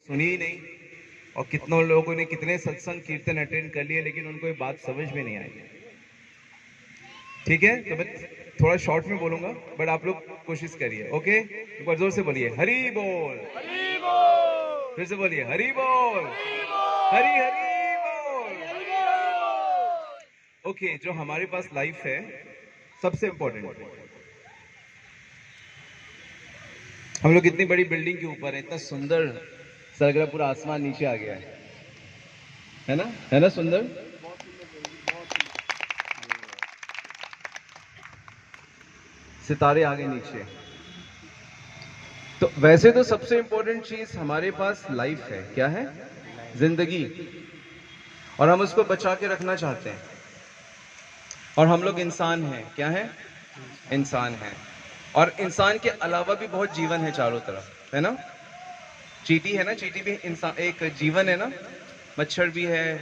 सुनी ही नहीं। और कितनों लोगों ने कितने सत्संग कीर्तन अटेंड कर लिए, लेकिन उनको ये बात समझ में नहीं आई। ठीक है, तो मैं थोड़ा शॉर्ट में बोलूंगा, बट आप लोग कोशिश करिए। ओके, एक बार जोर से बोलिए हरी बोल, हरि बोल, फिर से बोलिए हरी बोल, हरी हरी बोल। ओके, जो हमारे पास लाइफ है सबसे इंपॉर्टेंट, हम लोग इतनी बड़ी बिल्डिंग के ऊपर है, इतना सुंदर सरगरा, पूरा आसमान नीचे आ गया है ना, है ना सुंदर। सितारे आ गए नीचे। तो वैसे तो सबसे इंपॉर्टेंट चीज हमारे पास लाइफ है, क्या है? जिंदगी। और हम उसको बचा के रखना चाहते हैं। और हम लोग इंसान हैं, क्या है? इंसान हैं। और इंसान के अलावा भी बहुत जीवन है चारों तरफ, है ना। चींटी है ना, चींटी भी इंसान एक जीवन है ना। मच्छर भी है,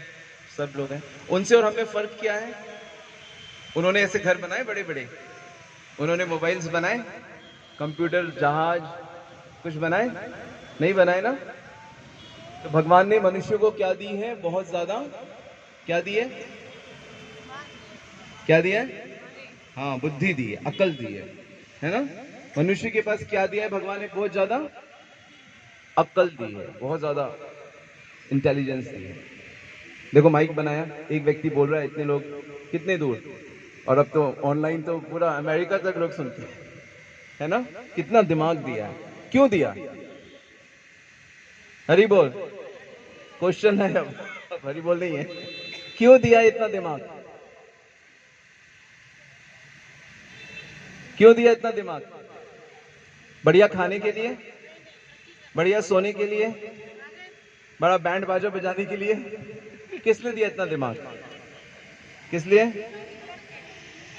सब लोग हैं। उनसे और हमें फर्क क्या है? उन्होंने ऐसे घर बनाए बड़े बड़े, उन्होंने मोबाइल्स बनाए, कंप्यूटर, जहाज, कुछ बनाए? नहीं बनाए ना। तो भगवान ने मनुष्य को क्या दी है? बहुत ज्यादा। क्या दी है? क्या दिया है? हाँ, बुद्धि दी है, अकल दी है ना। मनुष्य के पास क्या दिया है भगवान ने? बहुत ज्यादा अक्ल दी है, बहुत ज्यादा इंटेलिजेंस दी है। देखो, माइक बनाया, एक व्यक्ति बोल रहा है, इतने लोग कितने दूर, और अब तो ऑनलाइन तो पूरा अमेरिका तक लोग सुनते हैं, है ना। कितना दिमाग दिया है, क्यों दिया? हरी बोल। क्वेश्चन है अब हरी बोल नहीं है, क्यों दिया इतना दिमाग? क्यों दिया इतना दिमाग? बढ़िया खाने के लिए, बढ़िया सोने के लिए, बड़ा बैंड बाजा बजाने के लिए? किस लिए दिया इतना दिमाग? किस लिए?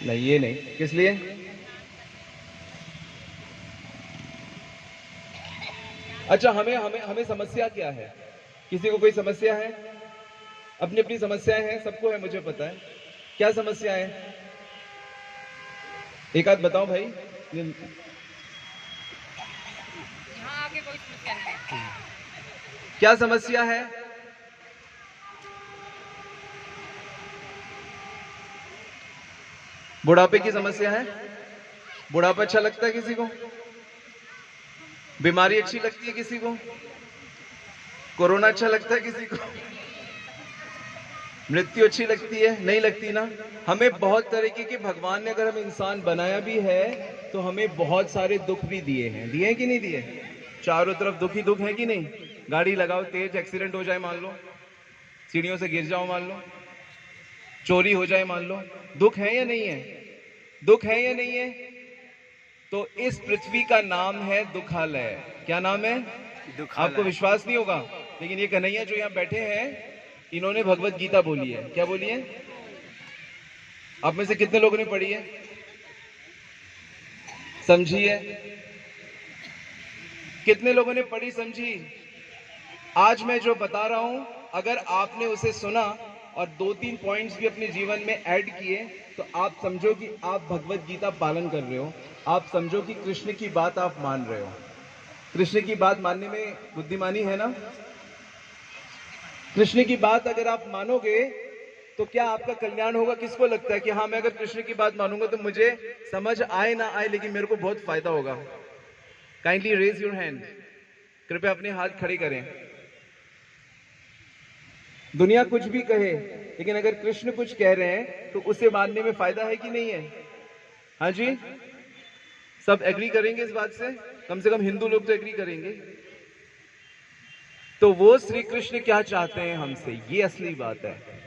नहीं, ये नहीं, किस लिए? अच्छा, हमें हमें हमें समस्या क्या है? किसी को कोई समस्या है? अपनी अपनी समस्याएं हैं, सबको है, मुझे पता है। क्या समस्या है? एक आध बताओ भाई। यहाँ आके कोई समस्या नहीं है। क्या समस्या है? बुढ़ापे की समस्या है। बुढ़ापा अच्छा लगता है किसी को? बीमारी अच्छी लगती है किसी को? कोरोना अच्छा लगता है किसी को? मृत्यु अच्छी लगती है? नहीं लगती ना। हमें बहुत तरीके के, भगवान ने अगर हमें इंसान बनाया भी है तो हमें बहुत सारे दुख भी दिए हैं। दिए हैं कि नहीं दिए? चारों तरफ दुख ही दुख है कि नहीं? गाड़ी लगाओ तेज, एक्सीडेंट हो जाए मान लो, सीढ़ियों से गिर जाओ मान लो, चोरी हो जाए मान लो, दुख है या नहीं है? दुख है या नहीं है? तो इस पृथ्वी का नाम है दुखालय। क्या नाम है? आपको विश्वास नहीं होगा, लेकिन ये कन्हैया जो यहाँ बैठे हैं, इन्होंने भगवत गीता बोली है। क्या बोली है? आप में से कितने लोगों ने पढ़ी है, समझी है? कितने लोगों ने पढ़ी, समझी? आज मैं जो बता रहा हूं, अगर आपने उसे सुना और 2-3 पॉइंट्स भी अपने जीवन में ऐड किए, तो आप समझो कि आप भगवत गीता पालन कर रहे हो। आप समझो कि कृष्ण की बात आप मान रहे हो। कृष्ण की बात मानने में बुद्धिमानी है ना। कृष्ण की बात अगर आप मानोगे तो क्या आपका कल्याण होगा? किसको लगता है कि हाँ, मैं अगर कृष्ण की बात मानूंगा तो मुझे समझ आए ना आए, लेकिन मेरे को बहुत फायदा होगा? Kindly raise your hand. कृपया अपने हाथ खड़े करें। दुनिया कुछ भी कहे, लेकिन अगर कृष्ण कुछ कह रहे हैं तो उसे मानने में फायदा है कि नहीं है? हाँ जी, सब एग्री करेंगे इस बात से कम हिंदू लोग तो एग्री करेंगे। तो वो श्री कृष्ण क्या चाहते हैं हमसे, ये असली बात है।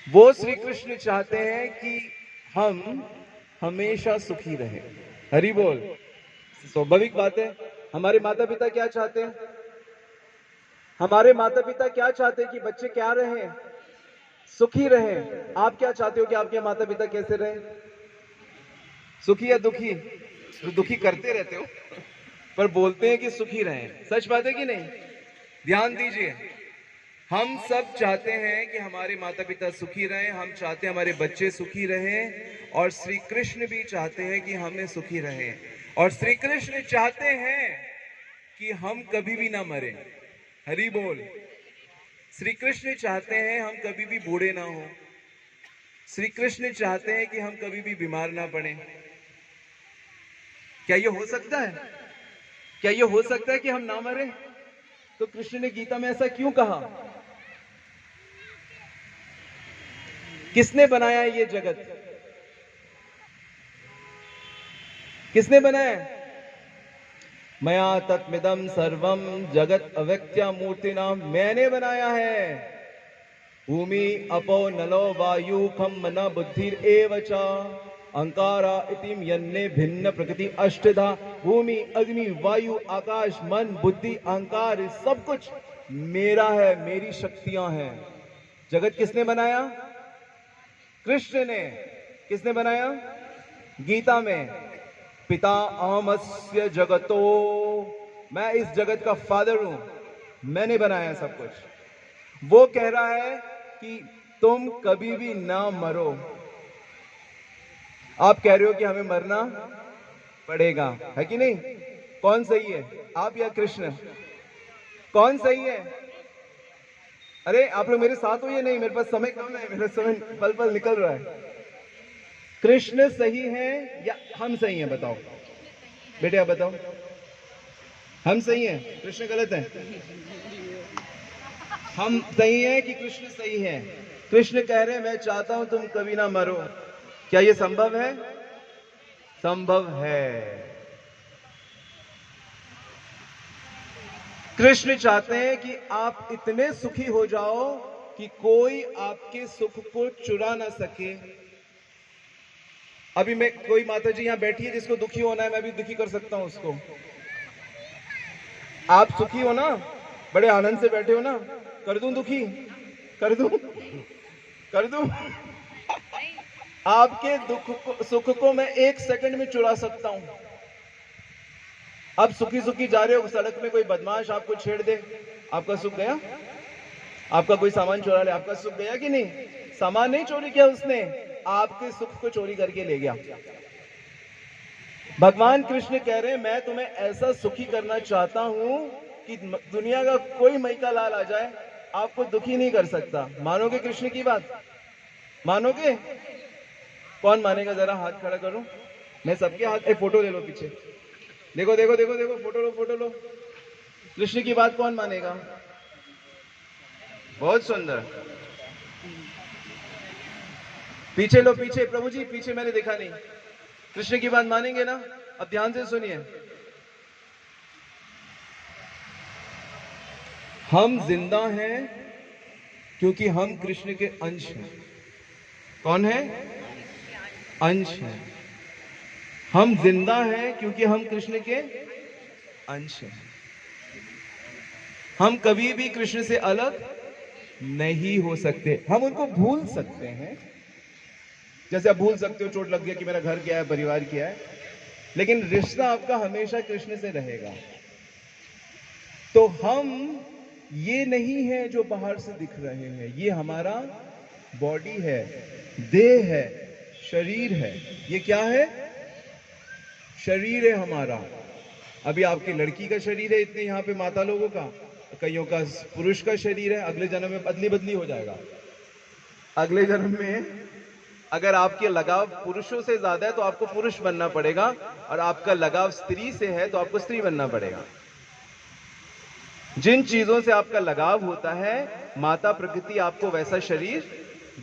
वो श्री कृष्ण चाहते हैं कि हम हमेशा सुखी रहें। हरि बोल। स्वाभाविक बात है। हमारे माता पिता क्या चाहते हैं? हमारे माता पिता क्या चाहते हैं कि बच्चे क्या रहें? सुखी रहें। आप क्या चाहते हो कि आपके माता पिता कैसे रहें? सुखी या दुखी? तो दुखी करते रहते हो, पर बोलते हैं कि सुखी रहें। सच बात है कि नहीं? ध्यान दीजिए, हम सब चाहते हैं कि हमारे माता पिता सुखी रहें, हम चाहते हैं हमारे बच्चे सुखी रहें, और श्री कृष्ण भी चाहते हैं कि हमें सुखी रहें। और श्री कृष्ण चाहते हैं कि हम कभी भी ना मरे। हरि बोल। श्री कृष्ण चाहते हैं हम कभी भी बूढ़े ना हो। श्री कृष्ण चाहते हैं कि हम कभी भी बीमार ना पड़े। क्या ये हो सकता है? क्या ये हो सकता है कि हम ना मरे? तो कृष्ण ने गीता में ऐसा क्यों कहा? किसने बनाया ये जगत? किसने बनाया? मया तत्मिदं सर्वम जगत अव्यक्त्या मूर्तिना, मैंने बनाया है। भूमि अपो नलो वायु खम मन बुद्धिर एव च अहंकारा इतिम यन्ने भिन्न प्रकृति अष्टधा। भूमि, अग्नि, वायु, आकाश, मन, बुद्धि, अहंकार, सब कुछ मेरा है, मेरी शक्तियां हैं। जगत किसने बनाया? कृष्ण ने। किसने बनाया? गीता में पिता अहमस्य जगतो, मैं इस जगत का फादर हूं, मैंने बनाया सब कुछ। वो कह रहा है कि तुम कभी भी ना मरो। आप कह रहे हो कि हमें मरना पड़ेगा, है कि नहीं? कौन सही है, आप या कृष्ण? कौन सही है? अरे आप लोग मेरे साथ हो या नहीं? मेरे पास समय कम है, मेरा समय पल पल निकल रहा है। कृष्ण सही है या हम सही हैं? बताओ बेटे, आप बताओ। हम सही हैं, कृष्ण गलत है? हम सही हैं कि कृष्ण सही है? कृष्ण कह रहे हैं मैं चाहता हूं तुम कभी ना मरो। क्या यह संभव है? संभव है। कृष्ण चाहते हैं कि आप इतने सुखी हो जाओ कि कोई आपके सुख को चुरा ना सके। अभी मैं, कोई माता जी यहां बैठी है जिसको दुखी होना है, मैं भी दुखी कर सकता हूं उसको। आप सुखी हो ना, बड़े आनंद से बैठे हो ना, कर दूं दुखी? कर दूं? कर दूं? आपके दुख को, सुख को मैं 1 सेकंड में चुरा सकता हूं। आप सुखी सुखी जा रहे हो, सड़क में कोई बदमाश आपको छेड़ दे, आपका सुख गया? आपका कोई सामान चुरा ले, आपका सुख गया कि नहीं? सामान नहीं चोरी किया उसने, आपके सुख को चोरी करके ले गया। भगवान कृष्ण कह रहे हैं मैं तुम्हें ऐसा सुखी करना चाहता हूं कि दुनिया का कोई मैका लाल आ जाए, आपको दुखी नहीं कर सकता। मानोगे कृष्ण की बात? मानोगे? कौन मानेगा? जरा हाथ खड़ा करो, मैं सबके हाथ। एक फोटो ले लो पीछे, देखो देखो देखो देखो, फोटो लो फोटो लो। कृष्ण की बात कौन मानेगा? बहुत सुंदर। पीछे लो, पीछे प्रभु जी, पीछे मैंने देखा नहीं। कृष्ण की बात मानेंगे ना? अब ध्यान से सुनिए। हम जिंदा हैं क्योंकि हम कृष्ण के अंश हैं। कौन है? अंश हैं। हम जिंदा हैं क्योंकि हम कृष्ण के अंश हैं। हम कभी भी कृष्ण से अलग नहीं हो सकते। हम उनको भूल सकते हैं, जैसे आप भूल सकते हो चोट लग गया कि मेरा घर क्या है, परिवार क्या है, लेकिन रिश्ता आपका हमेशा कृष्ण से रहेगा। तो हम ये नहीं है जो बाहर से दिख रहे हैं, ये हमारा बॉडी है, देह है, शरीर है। ये क्या है? शरीर है हमारा। अभी आपकी लड़की का शरीर है, इतने यहाँ पे माता लोगों का, कईयों का पुरुष का शरीर है। अगले जन्म में बदली बदली हो जाएगा। अगले जन्म में अगर आपके लगाव पुरुषों से ज्यादा है तो आपको पुरुष बनना पड़ेगा, और आपका लगाव स्त्री से है तो आपको स्त्री बनना पड़ेगा। जिन चीजों से आपका लगाव होता है, माता प्रकृति आपको वैसा शरीर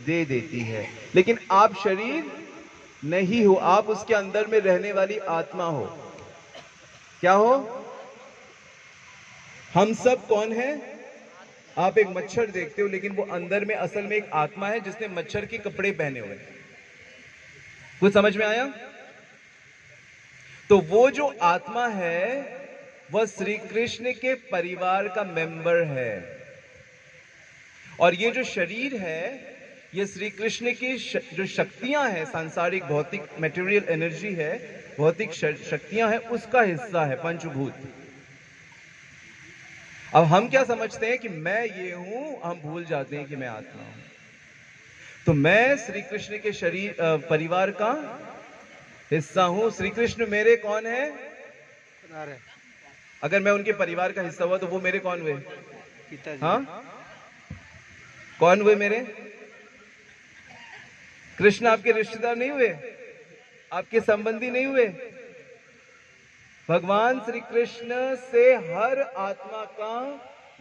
दे देती है, लेकिन आप शरीर नहीं हो, आप उसके अंदर में रहने वाली आत्मा हो। क्या हो? हम सब कौन है? आप एक मच्छर देखते हो, लेकिन वो अंदर में असल में एक आत्मा है जिसने मच्छर के कपड़े पहने हुए। कुछ समझ में आया? तो वो जो आत्मा है वह श्री कृष्ण के परिवार का मेंबर है, और ये जो शरीर है ये श्री कृष्ण की जो शक्तियां हैं, सांसारिक भौतिक मटेरियल एनर्जी है, भौतिक शक्तियां हैं, उसका हिस्सा है, पंचभूत। अब हम क्या समझते हैं कि मैं ये हूं, हम भूल जाते हैं कि मैं आत्मा हूं। तो मैं श्री कृष्ण के शरीर परिवार का हिस्सा हूं। श्री कृष्ण मेरे कौन है? अगर मैं उनके परिवार का हिस्सा हुआ तो वो मेरे कौन हुए? पिताजी। हाँ, कौन हुए मेरे? कृष्ण आपके रिश्तेदार नहीं हुए? आपके संबंधी नहीं हुए? भगवान श्री कृष्ण से हर आत्मा का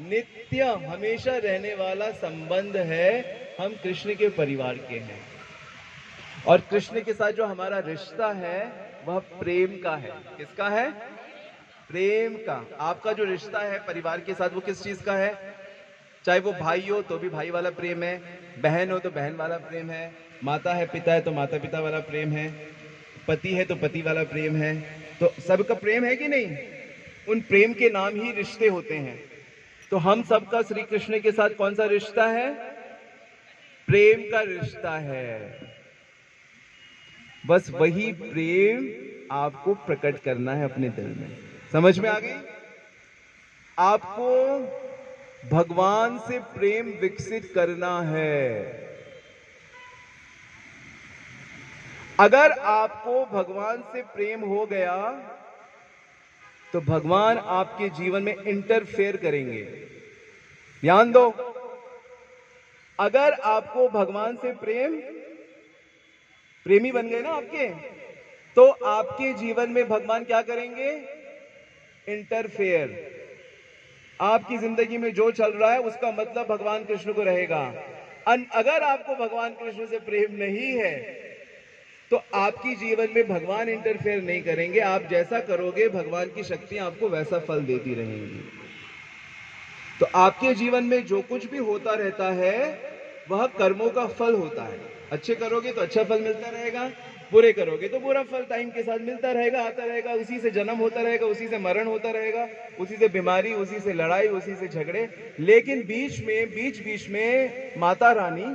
नित्य हमेशा रहने वाला संबंध है। हम कृष्ण के परिवार के हैं और कृष्ण के साथ जो हमारा रिश्ता है वह प्रेम का है। किसका है? प्रेम का। आपका जो रिश्ता है परिवार के साथ वो किस चीज का है? चाहे वो भाई हो तो भी भाई वाला प्रेम है, बहन हो तो बहन वाला प्रेम है, माता है पिता है तो माता पिता वाला प्रेम है, पति है तो पति वाला प्रेम है। तो सबका प्रेम है कि नहीं? उन प्रेम के नाम ही रिश्ते होते हैं। तो हम सबका श्री कृष्ण के साथ कौन सा रिश्ता है? प्रेम का रिश्ता है। बस वही प्रेम आपको प्रकट करना है अपने दिल में। समझ में आ गई? आपको भगवान से प्रेम विकसित करना है। अगर आपको भगवान से प्रेम हो गया तो भगवान आपके जीवन में इंटरफेयर करेंगे। ध्यान दो, अगर आपको भगवान से प्रेमी बन गए ना आपके, तो आपके जीवन में भगवान क्या करेंगे? इंटरफेयर। आपकी जिंदगी में जो चल रहा है उसका मतलब भगवान कृष्ण को रहेगा। अगर आपको भगवान कृष्ण से प्रेम नहीं है तो आपकी जीवन में भगवान इंटरफेयर नहीं करेंगे। आप जैसा करोगे भगवान की शक्तियां आपको वैसा फल देती रहेंगी। तो आपके जीवन में जो कुछ भी होता रहता है वह कर्मों का फल होता है। अच्छे करोगे तो अच्छा फल मिलता रहेगा, बुरे करोगे तो बुरा फल टाइम के साथ मिलता रहेगा, आता रहेगा। उसी से जन्म होता रहेगा, उसी से मरण होता रहेगा, उसी से बीमारी, उसी से लड़ाई, उसी से झगड़े। लेकिन बीच में माता रानी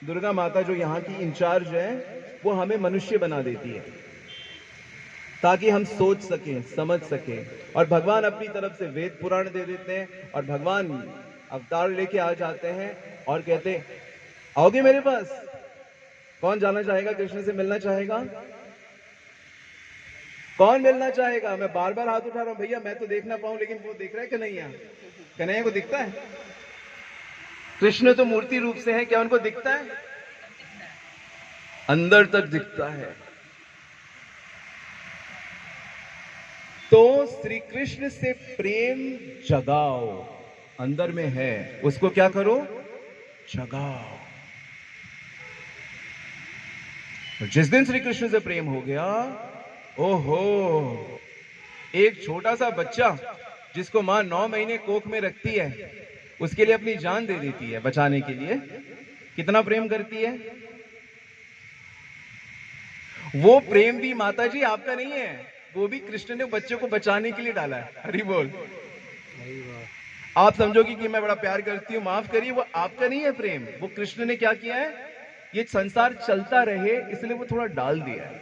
दुर्गा माता जो यहाँ की इंचार्ज है वो हमें मनुष्य बना देती है ताकि हम सोच सकें, समझ सकें। और भगवान अपनी तरफ से वेद पुराण दे देते हैं और भगवान अवतार लेके आ जाते हैं और कहते हैं आओगे मेरे पास? कौन जाना चाहेगा? कृष्ण से मिलना चाहेगा? कौन मिलना चाहेगा? मैं बार बार हाथ उठा रहा हूं भैया, मैं तो देख ना पाऊं, लेकिन वो देख रहा है कन्हैया? कन्हैया को दिखता है? कृष्ण तो मूर्ति रूप से है, क्या उनको दिखता है? अंदर तक दिखता है। तो श्री कृष्ण से प्रेम जगाओ, अंदर में है, उसको क्या करो? जगाओ। जिस दिन श्री कृष्ण से प्रेम हो गया, ओहो, एक छोटा सा बच्चा जिसको मां 9 महीने कोख में रखती है उसके लिए अपनी जान दे देती है बचाने के लिए। कितना प्रेम करती है? वो प्रेम भी माता जी आपका नहीं है, वो भी कृष्ण ने बच्चे को बचाने के लिए डाला है। हरि बोल। आप समझोगे कि मैं बड़ा प्यार करती हूं, माफ करिए, वो आपका नहीं है प्रेम, वो कृष्ण ने क्या किया है? ये संसार चलता रहे इसलिए वो थोड़ा डाल दिया है।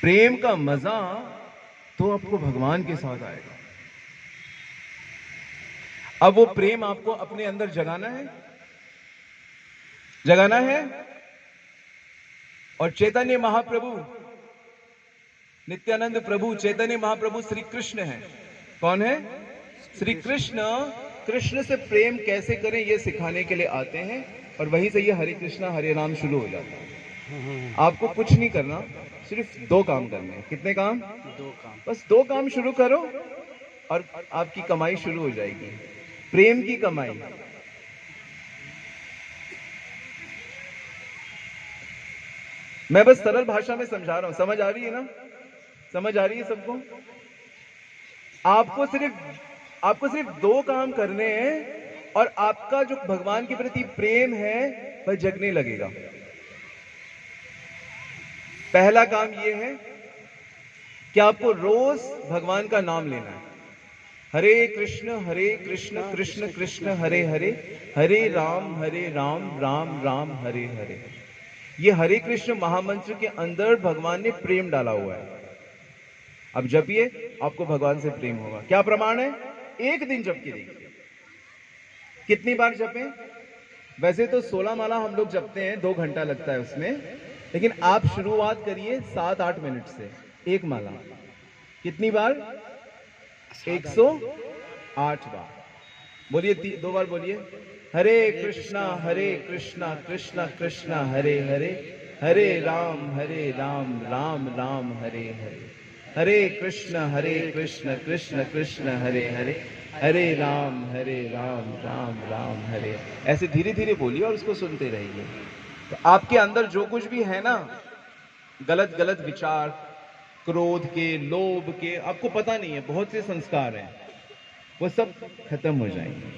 प्रेम का मजा तो आपको भगवान के साथ आएगा। अब वो प्रेम आपको अपने अंदर जगाना है, जगाना है। और चैतन्य महाप्रभु, नित्यानंद प्रभु, चैतन्य महाप्रभु श्री कृष्ण है। कौन है? श्री कृष्ण। कृष्ण से प्रेम कैसे करें ये सिखाने के लिए आते हैं और वहीं से ये हरे कृष्णा हरे नाम शुरू हो जाता है। आपको कुछ नहीं करना, सिर्फ 2 काम करने हैं। कितने काम? 2 काम। बस 2 काम शुरू करो और आपकी कमाई शुरू हो जाएगी, प्रेम की कमाई। मैं बस सरल भाषा में समझा रहा हूं, समझ आ रही है ना? समझ आ रही है सबको? आपको सिर्फ 2 काम करने हैं और आपका जो भगवान के प्रति प्रेम है वह जगने लगेगा। पहला काम यह है कि आपको रोज भगवान का नाम लेना है। हरे कृष्ण कृष्ण कृष्ण हरे हरे, हरे राम राम राम हरे हरे। ये हरे कृष्ण महामंत्र के अंदर भगवान ने प्रेम डाला हुआ है। अब जपिए, आपको भगवान से प्रेम होगा। क्या प्रमाण है? 1 दिन जप के देखिए कितनी बार जपें। वैसे तो 16 माला हम लोग जपते हैं, 2 घंटा लगता है उसमें, लेकिन आप शुरुआत करिए 7-8 मिनट से 1 माला। कितनी बार? 108 बार। बोलिए, 2 बार बोलिए। हरे कृष्णा कृष्णा कृष्णा हरे हरे, हरे राम राम राम हरे हरे, हरे कृष्ण कृष्ण कृष्ण हरे हरे, हरे राम राम राम हरे। ऐसे धीरे धीरे बोलिए और उसको सुनते रहिए। तो आपके अंदर जो कुछ भी है ना, गलत गलत विचार, क्रोध के, लोभ के, आपको पता नहीं है, बहुत से संस्कार हैं, वो सब खत्म हो जाएंगे।